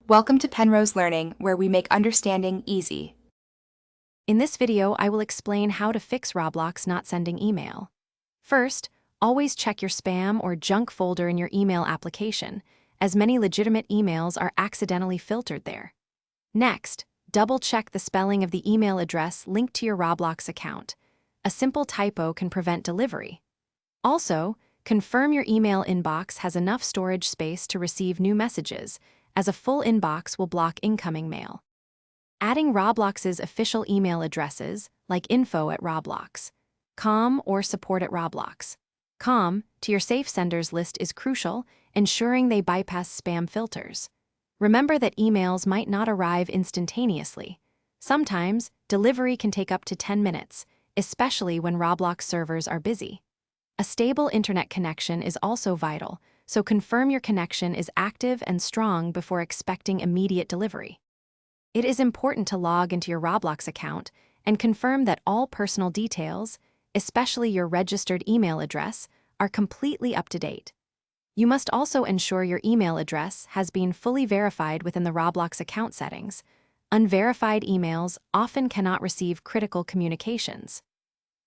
Welcome to Penrose Learning, where we make understanding easy. In this video, I will explain how to fix Roblox not sending email. First, always check your spam or junk folder in your email application, as many legitimate emails are accidentally filtered there. Next, double-check the spelling of the email address linked to your Roblox account. A simple typo can prevent delivery. Also, confirm your email inbox has enough storage space to receive new messages, as a full inbox will block incoming mail. Adding Roblox's official email addresses, like info@roblox.com or support@roblox.com, to your safe senders list is crucial, ensuring they bypass spam filters. Remember that emails might not arrive instantaneously. Sometimes, delivery can take up to 10 minutes, especially when Roblox servers are busy. A stable internet connection is also vital, so confirm your connection is active and strong before expecting immediate delivery. It is important to log into your Roblox account and confirm that all personal details, especially your registered email address, are completely up to date. You must also ensure your email address has been fully verified within the Roblox account settings. Unverified emails often cannot receive critical communications.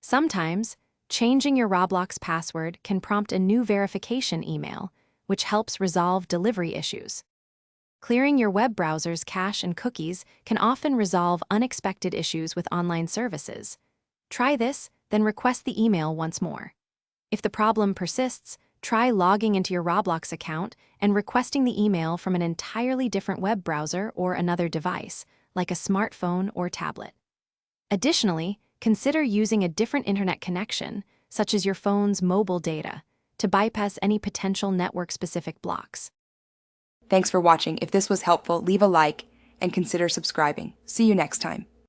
Sometimes, changing your Roblox password can prompt a new verification email, which helps resolve delivery issues. Clearing your web browser's cache and cookies can often resolve unexpected issues with online services. Try this, then request the email once more. If the problem persists, try logging into your Roblox account and requesting the email from an entirely different web browser or another device, like a smartphone or tablet. Additionally, consider using a different internet connection, such as your phone's mobile data, to bypass any potential network-specific blocks. Thanks for watching. If this was helpful, leave a like and consider subscribing. See you next time.